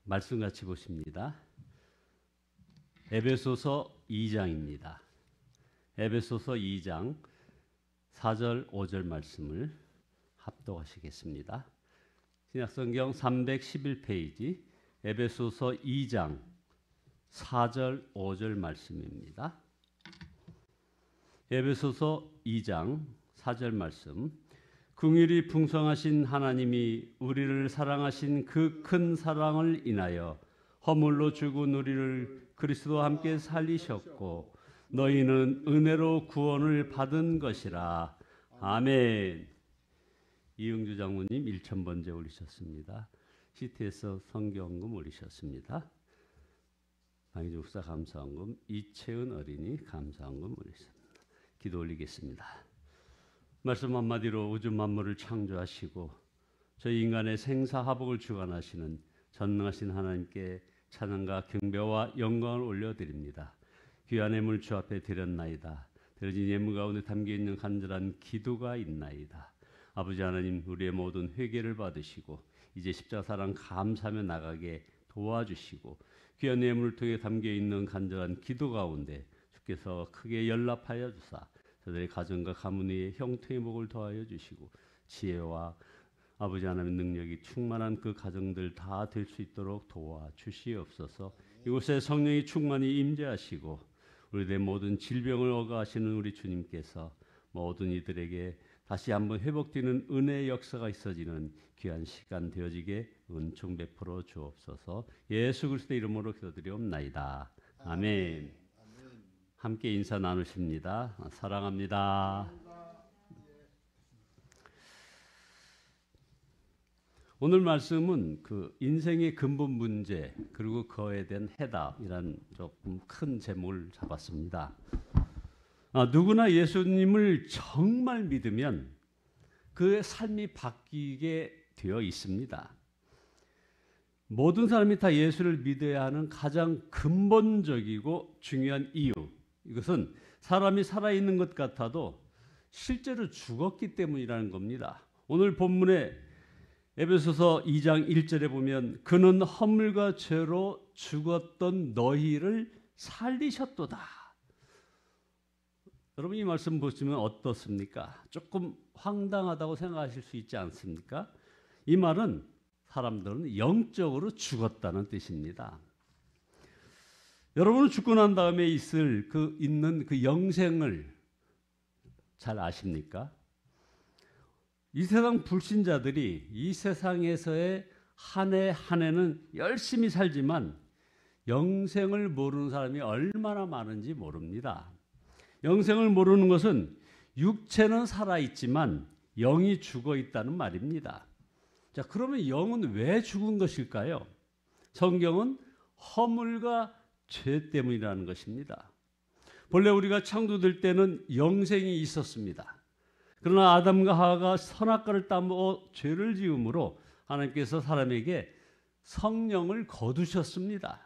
말씀 같이 보십니다. 에베소서 2장입니다. 에베소서 2장 4절 5절 말씀을 합독하시겠습니다. 신약성경 311페이지 에베소서 2장 4절 5절 말씀입니다. 에베소서 2장 4절 말씀. 긍휼이 풍성하신 하나님이 우리를 사랑하신 그 큰 사랑을 인하여 허물로 죽은 우리를 그리스도와 함께 살리셨고 너희는 은혜로 구원을 받은 것이라. 아멘. 이응주 장모님 1000번째 올리셨습니다. CT에서 성경금 올리셨습니다. 강희주 목사 감사원금, 이채은 어린이 감사원금 올리셨습니다. 기도 올리겠습니다. 말씀 한마디로 우주 만물을 창조하시고 저희 인간의 생사화복을 주관하시는 전능하신 하나님께 찬양과 경배와 영광을 올려드립니다. 귀한 예물 주 앞에 드렸나이다. 드려진 예물 가운데 담겨있는 간절한 기도가 있나이다. 아버지 하나님, 우리의 모든 회개를 받으시고 이제 십자가 사랑 감사하며 나가게 도와주시고 귀한 예물을 통해 담겨있는 간절한 기도 가운데 주께서 크게 연락하여 주사 저들의 가정과 가문 위에 형통의 복을 더하여 주시고 지혜와 아버지 하나님의 능력이 충만한 그 가정들 다 될 수 있도록 도와주시옵소서. 이곳에 성령이 충만히 임재하시고 우리들의 모든 질병을 억아하시는 우리 주님께서 모든 이들에게 다시 한번 회복되는 은혜의 역사가 있어지는 귀한 시간 되어지게 은총 베풀어 주옵소서. 예수 그리스도의 이름으로 기도드리옵나이다. 아멘. 함께 인사 나누십니다. 사랑합니다. 오늘 말씀은 그 인생의 근본 문제 그리고 그에 대한 해답이란 조금 큰 제목을 잡았습니다. 누구나 예수님을 정말 믿으면 그의 삶이 바뀌게 되어 있습니다. 모든 사람이 다 예수를 믿어야 하는 가장 근본적이고 중요한 이유, 이것은 사람이 살아있는 것 같아도 실제로 죽었기 때문이라는 겁니다. 오늘 본문에 에베소서 2장 1절에 보면 그는 허물과 죄로 죽었던 너희를 살리셨도다. 여러분 이 말씀 보시면 어떻습니까? 조금 황당하다고 생각하실 수 있지 않습니까? 이 말은 사람들은 영적으로 죽었다는 뜻입니다. 여러분은 죽고 난 다음에 있는 그 영생을 잘 아십니까? 이 세상 불신자들이 이 세상에서의 한 해 한 해는 열심히 살지만 영생을 모르는 사람이 얼마나 많은지 모릅니다. 영생을 모르는 것은 육체는 살아있지만 영이 죽어 있다는 말입니다. 자, 그러면 영은 왜 죽은 것일까요? 성경은 허물과 죄 때문이라는 것입니다. 본래 우리가 창조될 때는 영생이 있었습니다. 그러나 아담과 하와가 선악과를 따먹어 죄를 지음으로 하나님께서 사람에게 성령을 거두셨습니다.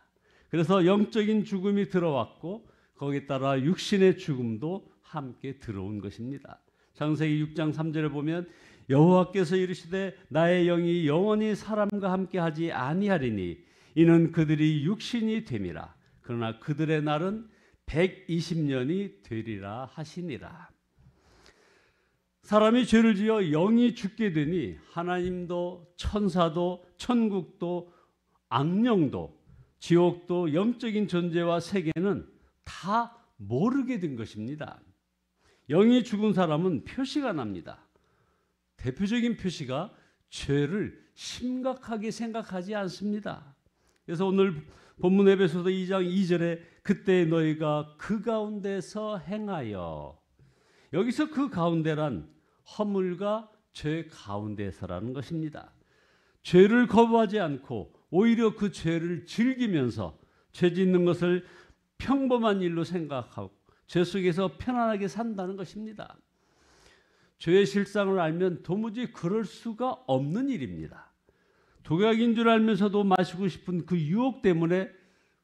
그래서 영적인 죽음이 들어왔고 거기에 따라 육신의 죽음도 함께 들어온 것입니다. 창세기 6장 3절에 보면 여호와께서 이르시되 나의 영이 영원히 사람과 함께 하지 아니하리니 이는 그들이 육신이 됨이라. 그러나 그들의 날은 120년이 되리라 하시니라. 사람이 죄를 지어 영이 죽게 되니 하나님도 천사도 천국도 악령도 지옥도 영적인 존재와 세계는 다 모르게 된 것입니다. 영이 죽은 사람은 표시가 납니다. 대표적인 표시가 죄를 심각하게 생각하지 않습니다. 그래서 오늘 본문 에베소서 2장 2절에 그때 너희가 그 가운데서 행하여, 여기서 그 가운데란 허물과 죄 가운데서라는 것입니다. 죄를 거부하지 않고 오히려 그 죄를 즐기면서 죄 짓는 것을 평범한 일로 생각하고 죄 속에서 편안하게 산다는 것입니다. 죄의 실상을 알면 도무지 그럴 수가 없는 일입니다. 독약인 줄 알면서도 마시고 싶은 그 유혹 때문에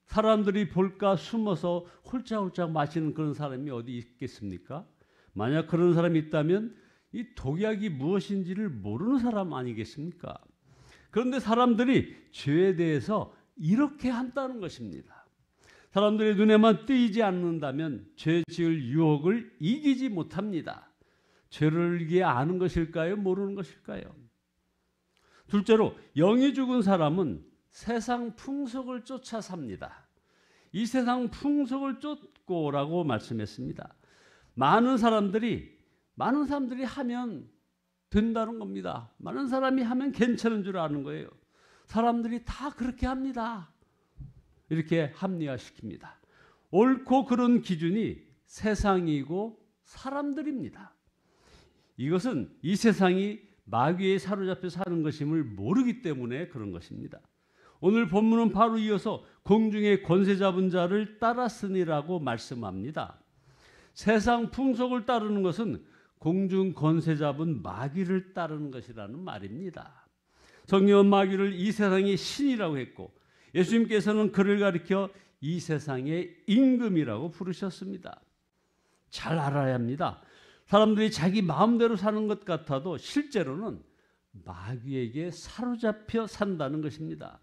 사람들이 볼까 숨어서 홀짝홀짝 마시는 그런 사람이 어디 있겠습니까? 만약 그런 사람이 있다면 이 독약이 무엇인지를 모르는 사람 아니겠습니까? 그런데 사람들이 죄에 대해서 이렇게 한다는 것입니다. 사람들의 눈에만 띄지 않는다면 죄 지을 유혹을 이기지 못합니다. 죄를 이게 아는 것일까요? 모르는 것일까요? 둘째로 영이 죽은 사람은 세상 풍속을 쫓아 삽니다. 이 세상 풍속을 쫓고라고 말씀했습니다. 많은 사람들이 하면 된다는 겁니다. 많은 사람이 하면 괜찮은 줄 아는 거예요. 사람들이 다 그렇게 합니다. 이렇게 합리화시킵니다. 옳고 그른 기준이 세상이고 사람들입니다. 이것은 이 세상이 마귀에 사로잡혀 사는 것임을 모르기 때문에 그런 것입니다. 오늘 본문은 바로 이어서 공중의 권세 잡은 자를 따랐으니라고 말씀합니다. 세상 풍속을 따르는 것은 공중 권세 잡은 마귀를 따르는 것이라는 말입니다. 성경은 마귀를 이 세상의 신이라고 했고 예수님께서는 그를 가리켜 이 세상의 임금이라고 부르셨습니다. 잘 알아야 합니다. 사람들이 자기 마음대로 사는 것 같아도 실제로는 마귀에게 사로잡혀 산다는 것입니다.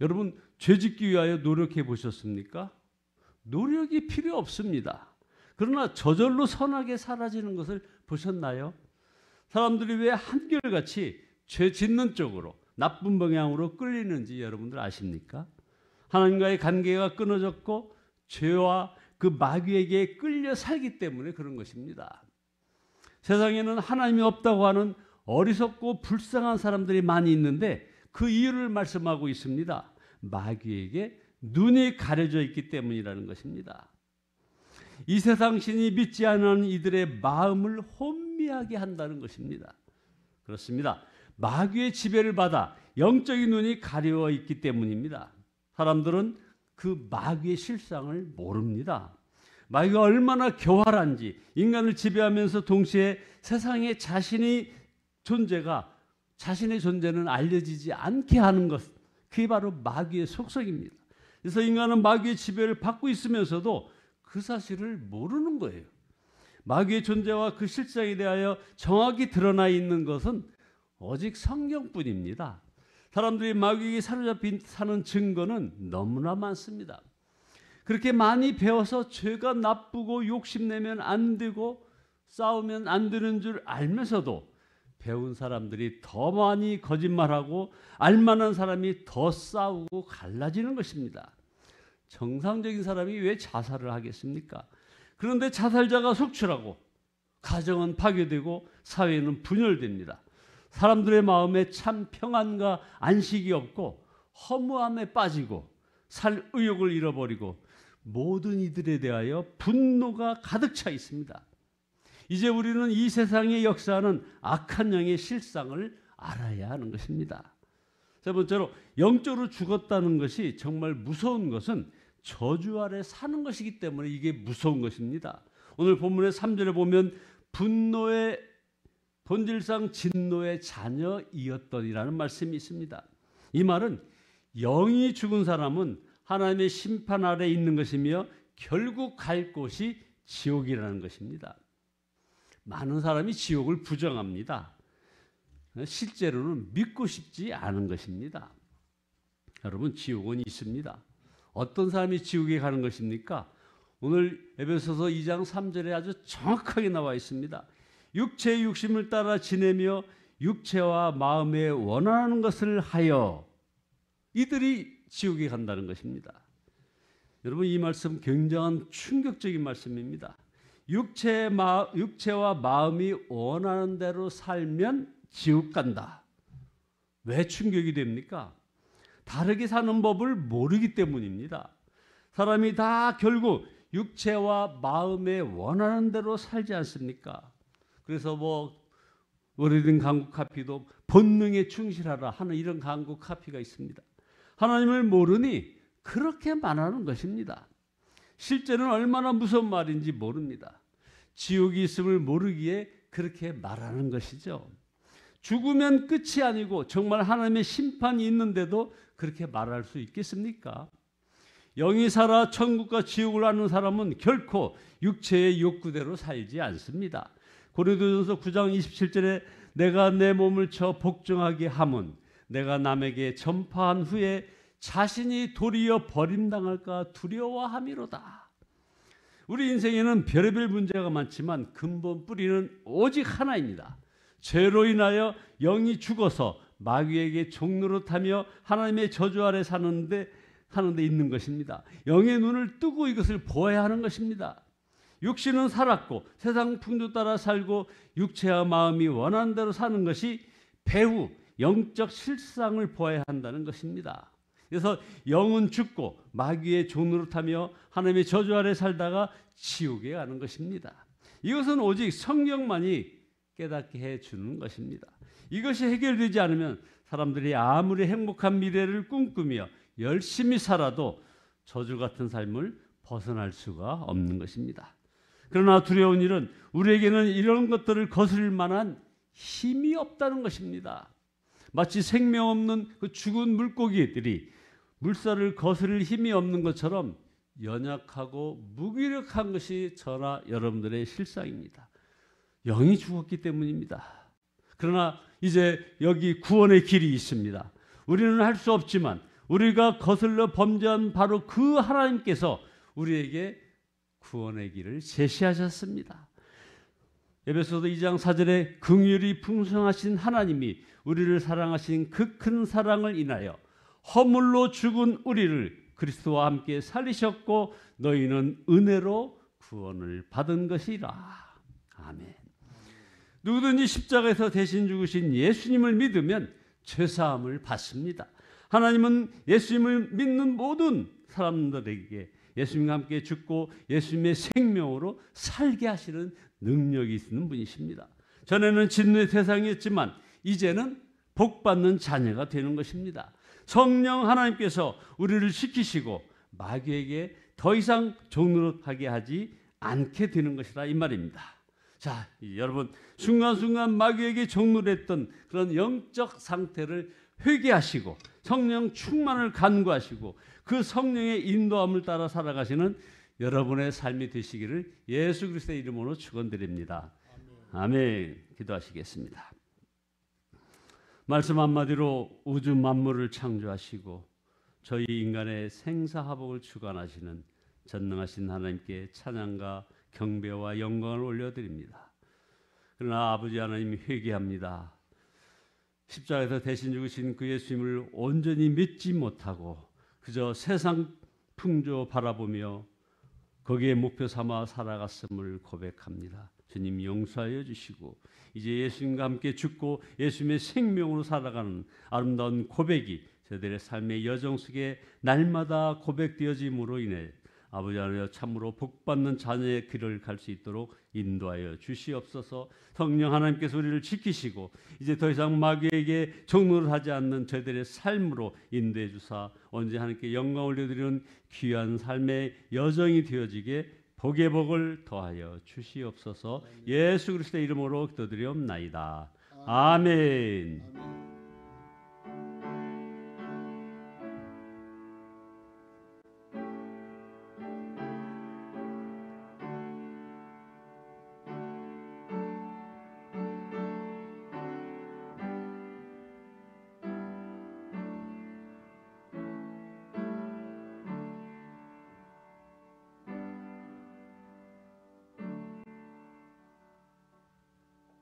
여러분, 죄짓기 위하여 노력해 보셨습니까? 노력이 필요 없습니다. 그러나 저절로 선하게 사라지는 것을 보셨나요? 사람들이 왜 한결같이 죄 짓는 쪽으로 나쁜 방향으로 끌리는지 여러분들 아십니까? 하나님과의 관계가 끊어졌고 죄와 그 마귀에게 끌려 살기 때문에 그런 것입니다. 세상에는 하나님이 없다고 하는 어리석고 불쌍한 사람들이 많이 있는데 그 이유를 말씀하고 있습니다. 마귀에게 눈이 가려져 있기 때문이라는 것입니다. 이 세상 신이 믿지 않는 이들의 마음을 혼미하게 한다는 것입니다. 그렇습니다. 마귀의 지배를 받아 영적인 눈이 가려워 있기 때문입니다. 사람들은 그 마귀의 실상을 모릅니다. 마귀가 얼마나 교활한지 인간을 지배하면서 동시에 세상에 자신의 존재는 알려지지 않게 하는 것, 그게 바로 마귀의 속성입니다. 그래서 인간은 마귀의 지배를 받고 있으면서도 그 사실을 모르는 거예요. 마귀의 존재와 그 실상에 대하여 정확히 드러나 있는 것은 오직 성경뿐입니다. 사람들이 마귀에게 사로잡힌 사는 증거는 너무나 많습니다. 그렇게 많이 배워서 죄가 나쁘고 욕심내면 안 되고 싸우면 안 되는 줄 알면서도 배운 사람들이 더 많이 거짓말하고 알만한 사람이 더 싸우고 갈라지는 것입니다. 정상적인 사람이 왜 자살을 하겠습니까? 그런데 자살자가 속출하고 가정은 파괴되고 사회는 분열됩니다. 사람들의 마음에 참 평안과 안식이 없고 허무함에 빠지고 살 의욕을 잃어버리고 모든 이들에 대하여 분노가 가득 차 있습니다. 이제 우리는 이 세상에 역사하는 악한 영의 실상을 알아야 하는 것입니다. 세 번째로 영적으로 죽었다는 것이 정말 무서운 것은 저주 아래 사는 것이기 때문에 이게 무서운 것입니다. 오늘 본문의 3절에 보면 분노의 본질상 진노의 자녀이었더니라는 말씀이 있습니다. 이 말은 영이 죽은 사람은 하나님의 심판 아래 있는 것이며 결국 갈 곳이 지옥이라는 것입니다. 많은 사람이 지옥을 부정합니다. 실제로는 믿고 싶지 않은 것입니다. 여러분, 지옥은 있습니다. 어떤 사람이 지옥에 가는 것입니까? 오늘 에베소서 2장 3절에 아주 정확하게 나와 있습니다. 육체의 욕심을 따라 지내며 육체와 마음에 원하는 것을 하여 이들이 지옥에 간다는 것입니다. 여러분, 이 말씀 굉장한 충격적인 말씀입니다. 육체와 마음이 원하는 대로 살면 지옥 간다. 왜 충격이 됩니까? 다르게 사는 법을 모르기 때문입니다. 사람이 다 결국 육체와 마음에 원하는 대로 살지 않습니까? 그래서 오래된 한국 카피도 본능에 충실하라 하는 이런 한국 카피가 있습니다. 하나님을 모르니 그렇게 말하는 것입니다. 실제는 얼마나 무서운 말인지 모릅니다. 지옥이 있음을 모르기에 그렇게 말하는 것이죠. 죽으면 끝이 아니고 정말 하나님의 심판이 있는데도 그렇게 말할 수 있겠습니까? 영이 살아 천국과 지옥을 아는 사람은 결코 육체의 욕구대로 살지 않습니다. 고린도전서 9장 27절에 내가 내 몸을 쳐 복종하게 함은 내가 남에게 전파한 후에 자신이 도리어 버림당할까 두려워함이로다. 우리 인생에는 별의별 문제가 많지만 근본 뿌리는 오직 하나입니다. 죄로 인하여 영이 죽어서 마귀에게 종노릇하며 하나님의 저주 아래 사는데 있는 것입니다. 영의 눈을 뜨고 이것을 보아야 하는 것입니다. 육신은 살았고 세상 풍조 따라 살고 육체와 마음이 원하는 대로 사는 것이 배후 영적 실상을 보아야 한다는 것입니다. 그래서 영은 죽고 마귀의 종노릇하며 하나님의 저주 아래 살다가 지옥에 가는 것입니다. 이것은 오직 성령만이 깨닫게 해주는 것입니다. 이것이 해결되지 않으면 사람들이 아무리 행복한 미래를 꿈꾸며 열심히 살아도 저주 같은 삶을 벗어날 수가 없는 것입니다. 그러나 두려운 일은 우리에게는 이런 것들을 거스릴 만한 힘이 없다는 것입니다. 마치 생명 없는 그 죽은 물고기들이 물살을 거스릴 힘이 없는 것처럼 연약하고 무기력한 것이 저나 여러분들의 실상입니다. 영이 죽었기 때문입니다. 그러나 이제 여기 구원의 길이 있습니다. 우리는 할 수 없지만 우리가 거슬러 범죄한 바로 그 하나님께서 우리에게 구원의 길을 제시하셨습니다. 에베소서 2장 4절에 긍휼이 풍성하신 하나님이 우리를 사랑하신 그 큰 사랑을 인하여 허물로 죽은 우리를 그리스도와 함께 살리셨고 너희는 은혜로 구원을 받은 것이라. 아멘. 누구든지 십자가에서 대신 죽으신 예수님을 믿으면 죄사함을 받습니다. 하나님은 예수님을 믿는 모든 사람들에게 예수님과 함께 죽고 예수님의 생명으로 살게 하시는 능력이 있는 분이십니다. 전에는 진노의 대상이었지만 이제는 복받는 자녀가 되는 것입니다. 성령 하나님께서 우리를 지키시고 마귀에게 더 이상 종노릇하게 하지 않게 되는 것이라 이 말입니다. 자, 여러분 순간순간 마귀에게 종노릇했던 그런 영적 상태를 회개하시고 성령 충만을 간구하시고 그 성령의 인도함을 따라 살아가시는 여러분의 삶이 되시기를 예수 그리스도의 이름으로 축원드립니다. 아멘. 기도하시겠습니다. 말씀 한마디로 우주 만물을 창조하시고 저희 인간의 생사화복을 주관하시는 전능하신 하나님께 찬양과 경배와 영광을 올려드립니다. 그러나 아버지 하나님 회개합니다. 십자가에서 대신 죽으신 그 예수님을 온전히 믿지 못하고 그저 세상 풍조 바라보며 거기에 목표 삼아 살아갔음을 고백합니다. 주님 용서하여 주시고 이제 예수님과 함께 죽고 예수님의 생명으로 살아가는 아름다운 고백이 저들의 삶의 여정 속에 날마다 고백되어짐으로 인해 아버지 하나님 참으로 복받는 자녀의 길을 갈 수 있도록 인도하여 주시옵소서. 성령 하나님께서 우리를 지키시고 이제 더 이상 마귀에게 종노를 하지 않는 저희들의 삶으로 인도해 주사 언제 하나님께 영광 올려드리는 귀한 삶의 여정이 되어지게 복의 복을 더하여 주시옵소서. 예수 그리스도의 이름으로 기도드리옵나이다. 아멘.